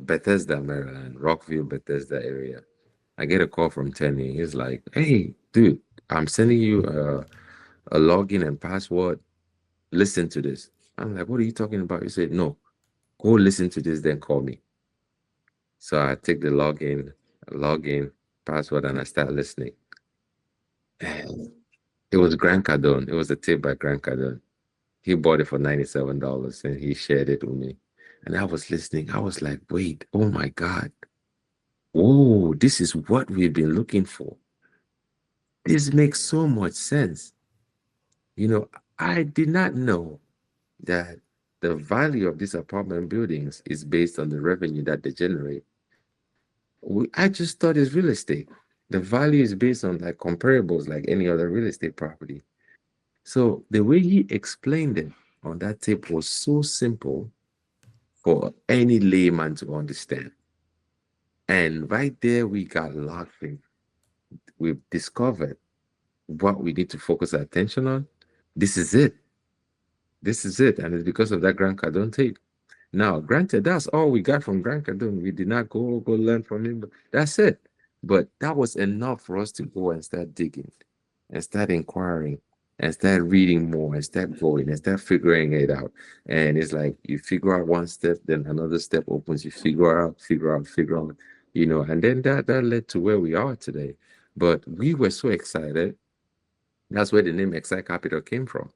Bethesda, Maryland, Rockville, Bethesda area. I get a call from Tenny. He's like, "Hey, dude, I'm sending you a login and password. Listen to this." I'm like, "What are you talking about?" He said, "No, go listen to this, then call me." So I take the login, password, and I start listening. And it was Grant Cardone. It was a tip by Grant Cardone. He bought it for $97 and he shared it with me. And I was listening. I was like, wait, oh my God. Whoa, this is what we've been looking for. This makes so much sense. You know, I did not know that the value of these apartment buildings is based on the revenue that they generate. I just thought it's real estate. The value is based on like comparables, like any other real estate property. So the way he explained it on that tape was so simple for any layman to understand. And right there, we got locked in. We've discovered what we need to focus our attention on. This is it. This is it. And it's because of that Grant Cardone tape. Now, granted, that's all we got from Grant Cardone. We did not go learn from him, but that's it. But that was enough for us to go and start digging and start inquiring and start reading more and start going and start figuring it out. And it's like you figure out one step, then another step opens, you figure out, and then that led to where we are today. But we were so excited. That's where the name Excite Capital came from.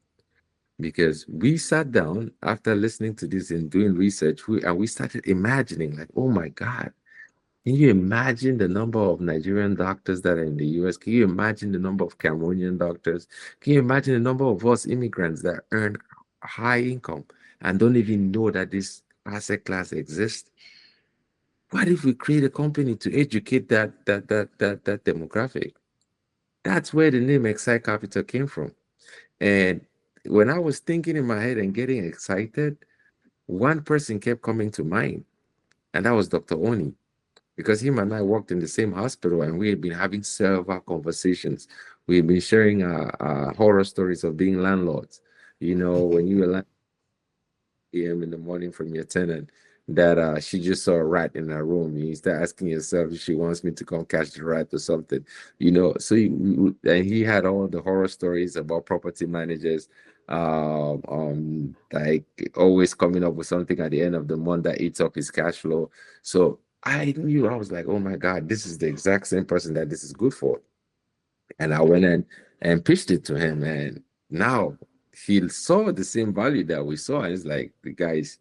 Because we sat down after listening to this and doing research, and we started imagining, like, oh my God, can you imagine the number of Nigerian doctors that are in the US? Can you imagine the number of Cameroonian doctors? Can you imagine the number of us immigrants that earn high income and don't even know that this asset class exists? What if we create a company to educate that demographic? That's where the name Excite Capital came from. And when I was thinking in my head and getting excited, one person kept coming to mind, and that was Dr. Oni, because him and I worked in the same hospital and we had been having several conversations. We had been sharing our horror stories of being landlords. When you were a.m. in the morning from your tenant that she just saw a rat in her room. You start asking yourself if she wants me to come catch the rat or something, So and he had all the horror stories about property managers, like always coming up with something at the end of the month that eats up his cash flow. So I was like, oh my God, this is the exact same person that this is good for. And I went in and pitched it to him. And now he saw the same value that we saw. And it's like, the guys,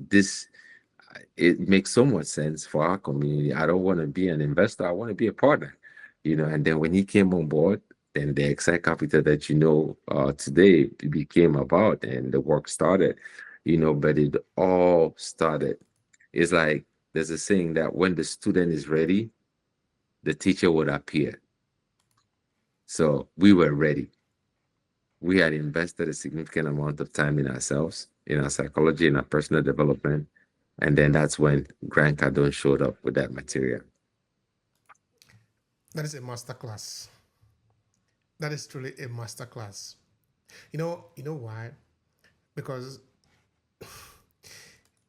this, it makes so much sense for our community. I don't want to be an investor. I want to be a partner, And then when he came on board, then the Excite Capital that today became about and the work started, but it all started. It's like there's a saying that when the student is ready, the teacher would appear. So we were ready. We had invested a significant amount of time in ourselves, in our psychology, in our personal development. And then that's when Grant Cardone showed up with that material. That is a masterclass. That is truly a masterclass. You know why? Because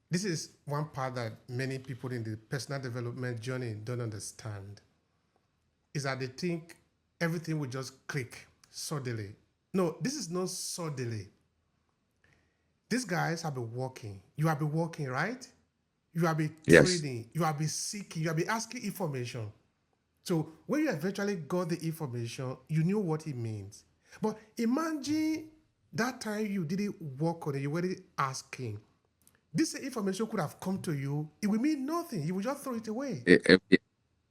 this is one part that many people in the personal development journey don't understand. Is that they think everything will just click suddenly. No, this is not suddenly. These guys have been working. You have been working, right? You have been Yes. trading. You have been seeking. You have been asking information. So when you eventually got the information, you knew what it means. But imagine that time you didn't work on it, you weren't asking. This information could have come to you. It will mean nothing. You will just throw it away. It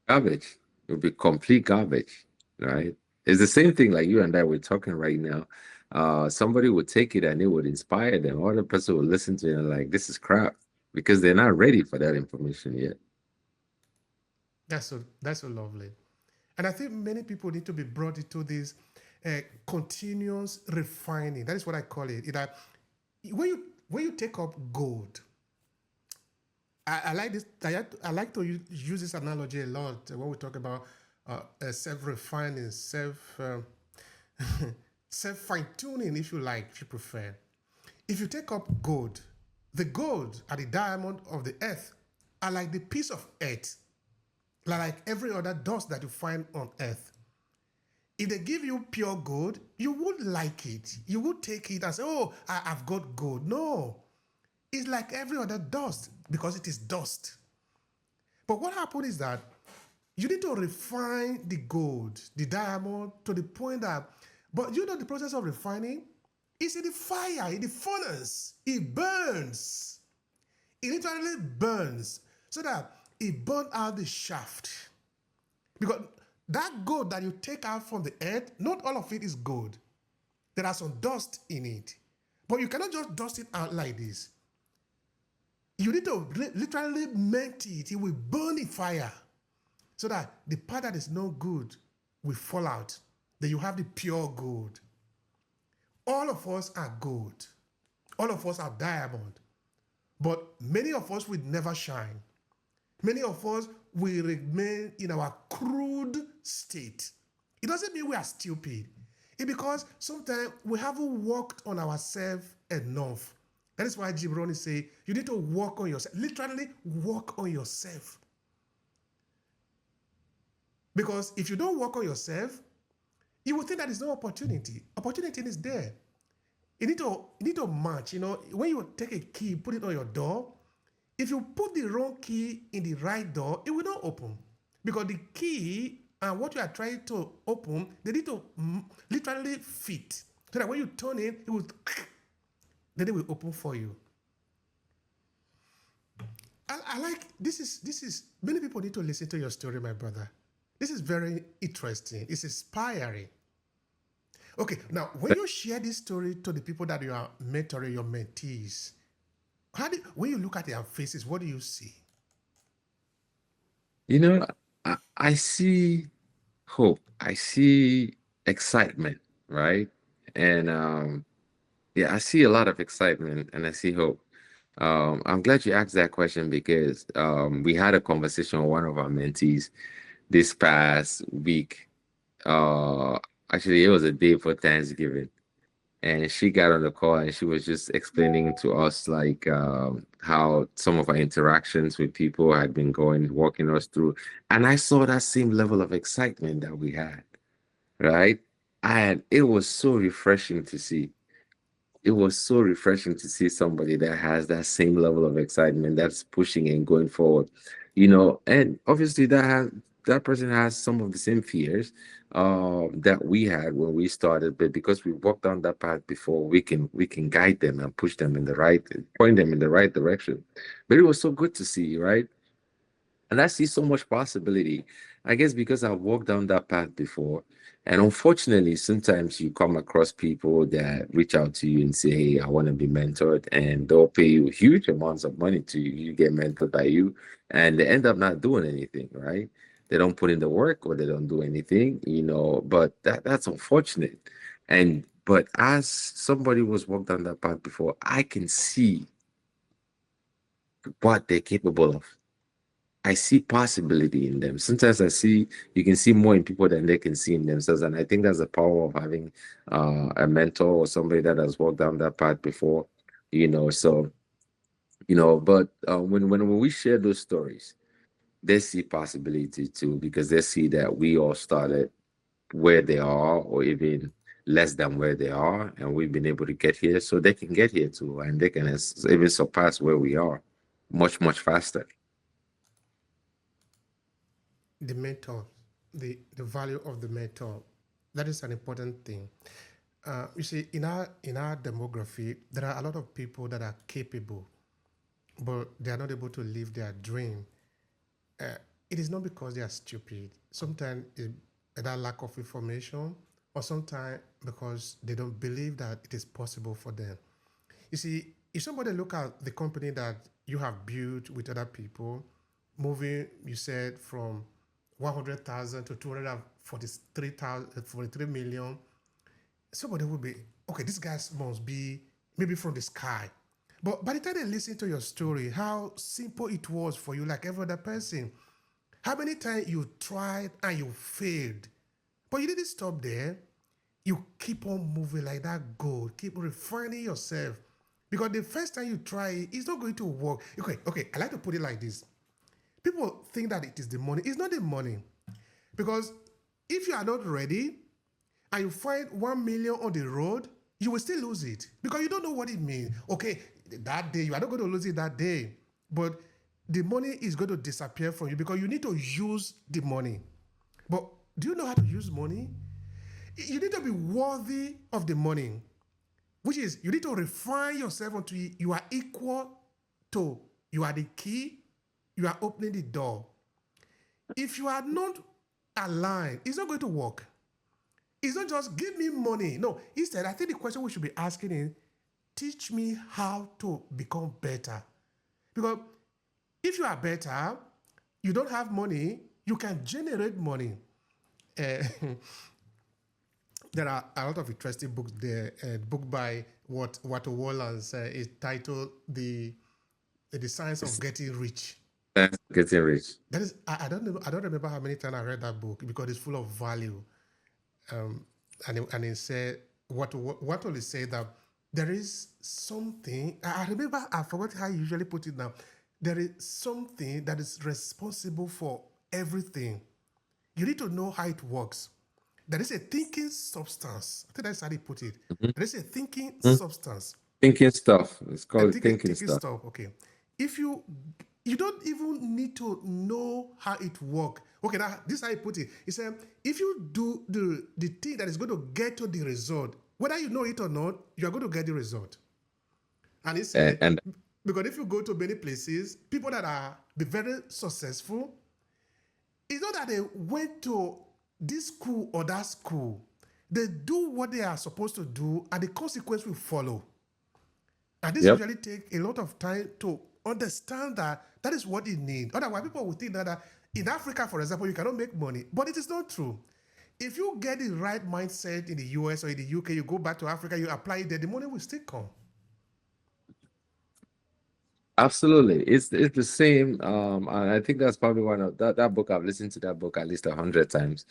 garbage. It would be complete garbage, right? It's the same thing like you and I were talking right now. Somebody would take it and it would inspire them. Other person would listen to it and like, this is crap because they're not ready for that information yet. That's so lovely. And I think many people need to be brought into this continuous refining. That is what I call it. That when you take up gold, I like this. I like to use this analogy a lot when we talk about self-refining, self fine-tuning, if you like, if you prefer. If you take up gold, the gold and the diamond of the earth are like the piece of earth, like every other dust that you find on earth. If they give you pure gold, you would like it. You would take it and say, "Oh, I've got gold." No, it's like every other dust because it is dust. But what happened is that you need to refine the gold, the diamond, to the point that, but the process of refining is in the fire, in the furnace. It burns. It literally burns so that it burns out the shaft. Because that gold that you take out from the earth, not all of it is gold. There are some dust in it. But you cannot just dust it out like this. You need to literally melt it. It will burn in fire so that the part that is no good will fall out. Then you have the pure gold. All of us are gold. All of us are diamond. But many of us will never shine. Many of us will remain in our crude state. It doesn't mean we are stupid. It's because sometimes we haven't worked on ourselves enough. That is why Jim Rohn say you need to work on yourself. Literally work on yourself. Because if you don't work on yourself, you will think that there's no opportunity. Opportunity is there. You need to match. When you take a key, put it on your door. If you put the wrong key in the right door, it will not open because the key and what you are trying to open, they need to literally fit so that when you turn it will then it will open for you. I like this is many people need to listen to your story, my brother. This is very interesting. It's inspiring. Okay, now when you share this story to the people that you are mentoring, your mentees, when you look at their faces, what do you see? You know, I see hope. I see excitement, right? And yeah, I see a lot of excitement and I see hope. I'm glad you asked that question because we had a conversation with one of our mentees this past week. Uh, Actually, it was a day for Thanksgiving, and she got on the call and she was just explaining to us like how some of our interactions with people had been going, walking us through, and I saw that same level of excitement that we had, right? And it was so refreshing to see. It was so refreshing to see somebody that has that same level of excitement that's pushing and going forward, and obviously that person has some of the same fears that we had when we started, but because we walked down that path before, we can guide them and push them in the right, point them in the right direction. But it was so good to see, right? And I see so much possibility. I guess because I've walked down that path before. And unfortunately, sometimes you come across people that reach out to you and say, "Hey, I want to be mentored," and they'll pay you huge amounts of money to you get mentored by you, and they end up not doing anything, right? They don't put in the work or they don't do anything, but that's unfortunate. And but as somebody who's walked down that path before, I can see what they're capable of. I see possibility in them. Sometimes you can see more in people than they can see in themselves. And I think that's the power of having a mentor or somebody that has walked down that path before, So, but when we share those stories, they see possibility too, because they see that we all started where they are or even less than where they are. And we've been able to get here so they can get here too. And they can even surpass where we are much, much faster. The mentor, the value of the mentor, that is an important thing. You see, in our demography, there are a lot of people that are capable, but they are not able to live their dream. uh, it is not because they are stupid. Sometimes it's that lack of information, or sometimes because they don't believe that it is possible for them. You see, if somebody look at the company that you have built with other people, moving, you said, from 100,000 to 243,000, 43 million, somebody will be, okay, this guy must be maybe from the sky. But by the time they listen to your story, how simple it was for you, like every other person, how many times you tried and you failed, but you didn't stop there. You keep on moving like that goal, keep refining yourself. Because the first time you try it, it's not going to work. Okay, I like to put it like this. People think that it is the money. It's not the money. Because if you are not ready and you find 1 million on the road, you will still lose it because you don't know what it means. Okay, that day, you are not going to lose it that day, but the money is going to disappear from you because you need to use the money. But do you know how to use money? You need to be worthy of the money, which is you need to refine yourself until you are equal to, you are the key, you are opening the door. If you are not aligned, it's not going to work. It's not just give me money. No, instead, I think the question we should be asking is teach me how to become better. Because if you are better, you don't have money, you can generate money. Uh, there are a lot of interesting books there. A book by Walter Wollans is titled the Science of Getting Rich. That's getting rich. That is, I don't remember how many times I read that book because it's full of value. Um, and it said what will it say that there is something. I remember, I forgot how you usually put it now. There is something that is responsible for everything. You need to know how it works. There is a thinking substance. I think that's how they put it. Mhm. There is a thinking Mhm. substance. Thinking stuff. It's And called thinking thinking stuff. stuff. Okay. If you don't even need to know how it works. Okay, now this is how I put it. He said, if you do the thing that is going to get to the result, whether you know it or not, you are going to get the result. And he said, And because if you go to many places, people that are be very successful, it's not that they went to this school or that school. They do what they are supposed to do, and the consequence will follow. And this yep. usually take a lot of time to understand that that is what it needs. Otherwise, people will think that in Africa, for example, you cannot make money, but it is not true. If you get the right mindset in the US or in the UK, you go back to Africa, you apply it there, the money will still come. Absolutely. It's the same. And I think that's probably one of that book. I've listened to that book at least 100 times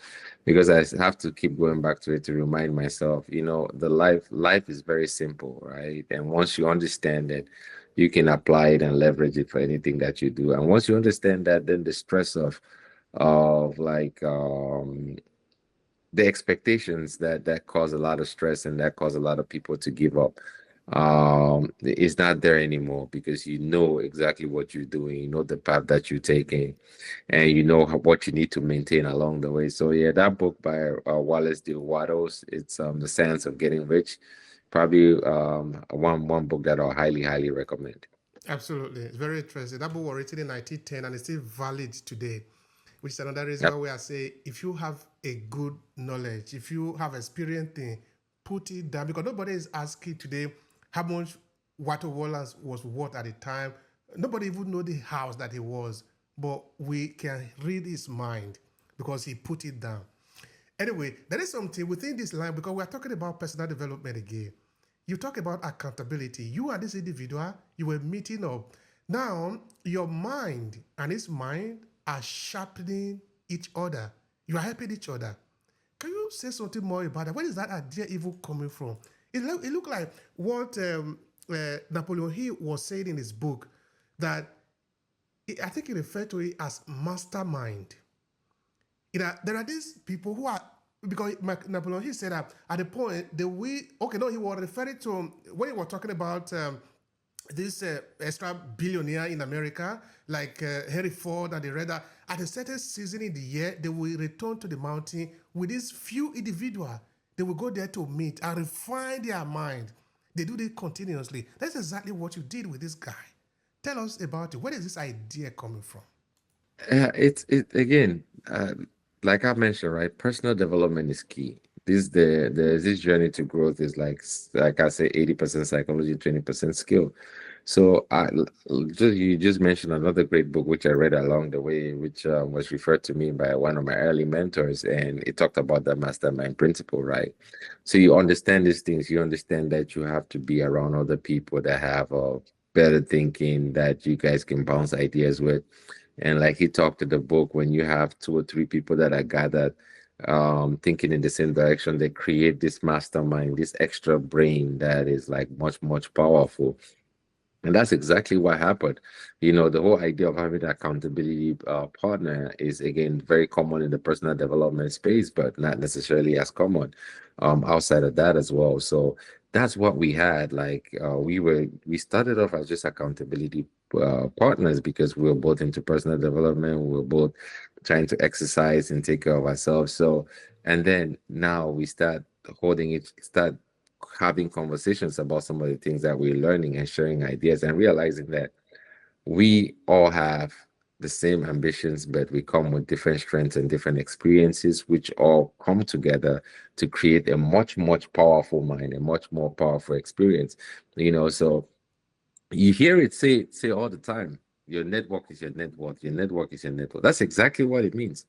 because I have to keep going back to it to remind myself, the life is very simple, right? And once you understand it, you can apply it and leverage it for anything that you do. And once you understand that, then the stress of like the expectations that cause a lot of stress and that cause a lot of people to give up is not there anymore because you know exactly what you're doing, you know the path that you're taking, and you know what you need to maintain along the way. So yeah, that book by Wallace D. Waddles, it's The Science of Getting Rich, probably one book that I'll highly recommend. Absolutely. It's very interesting. That book was written in 1910 and it's still valid today, which is another reason Yep. why we are saying if you have a good knowledge, if you have experience thing, put it down because nobody is asking today how much Walter Wallace was worth at the time. Nobody even know the house that he was, but we can read his mind because he put it down. Anyway, there is something within this line because we are talking about personal development again. You talk about accountability. You and this individual, you were meeting up. Now, your mind and his mind are sharpening each other. You are helping each other. Can you say something more about that? Where is that idea even coming from? It looked like what Napoleon Hill was saying in his book that I think he referred to it as mastermind. There are these people who are because Napoleon he said that at the point the way okay no he was referring to when he was talking about this extra billionaire in America like Henry Ford and the rather at a certain season in the year they will return to the mountain with these few individuals. They will go there to meet and refine their mind. They do it continuously. That's exactly what you did with this guy. Tell us about it. Where is this idea coming from? It's it again, like I mentioned, right? Personal development is key. There's this journey to growth is like I say, 80% psychology, 20% skill. So you just mentioned another great book which I read along the way, which was referred to me by one of my early mentors, and it talked about the mastermind principle, right? So you understand these things, you understand that you have to be around other people that have a better thinking, that you guys can bounce ideas with. And like he talked in the book, when you have two or three people that are gathered, thinking in the same direction, they create this mastermind, this extra brain that is like much powerful. And that's exactly what happened. The whole idea of having an accountability partner is again very common in the personal development space, but not necessarily as common outside of that as well. So that's what we had. Like we started off as just accountability partners because we were both into personal development. We were both trying to exercise and take care of ourselves. So, and then now we start having conversations about some of the things that we're learning and sharing ideas and realizing that we all have the same ambitions, but we come with different strengths and different experiences, which all come together to create a much powerful mind, a much more powerful experience. So you hear it say all the time, your network is your network, your network is your network. That's exactly what it means.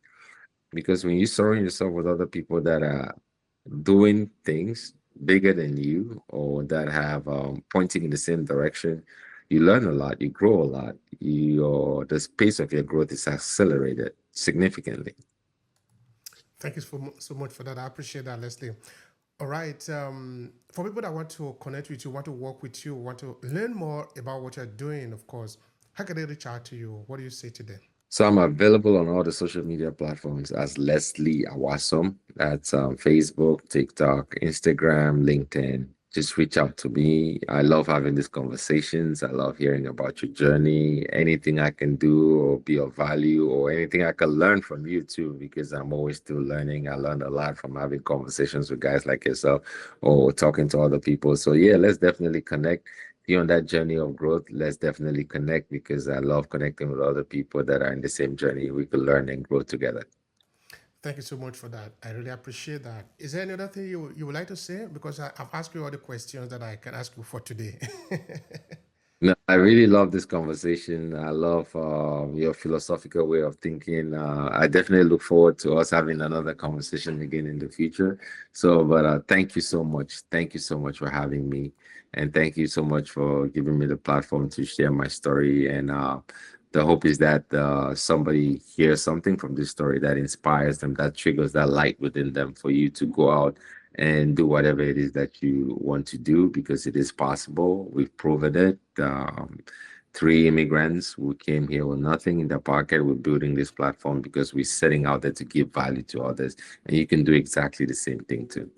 Because when you surround yourself with other people that are doing things bigger than you or that have pointing in the same direction, you learn a lot, you grow a lot, the pace of your growth is accelerated significantly. Thank you so much for that. I appreciate that, Leslie. All right. For people that want to connect with you, want to work with you, want to learn more about what you're doing, of course, how can they reach out to you? What do you say to them? So I'm available on all the social media platforms as Leslie Awasom. That's Facebook, TikTok, Instagram, LinkedIn. Just reach out to me. I love having these conversations. I love hearing about your journey. Anything I can do or be of value or anything I can learn from you too, because I'm always still learning. I learned a lot from having conversations with guys like yourself or talking to other people. So yeah, let's definitely connect. Be on that journey of growth. Let's definitely connect because I love connecting with other people that are in the same journey. We could learn and grow together. Thank you so much for that. I really appreciate that. Is there any other thing you would like to say? Because I've asked you all the questions that I can ask you for today. No, I really love this conversation. I love your philosophical way of thinking. I definitely look forward to us having another conversation again in the future. So, but thank you so much. Thank you so much for having me. And thank you so much for giving me the platform to share my story. And the hope is that somebody hears something from this story that inspires them, that triggers that light within them for you to go out and do whatever it is that you want to do because it is possible. We've proven it. Three immigrants who came here with nothing in their pocket. We're building this platform because we're setting out there to give value to others. And you can do exactly the same thing too.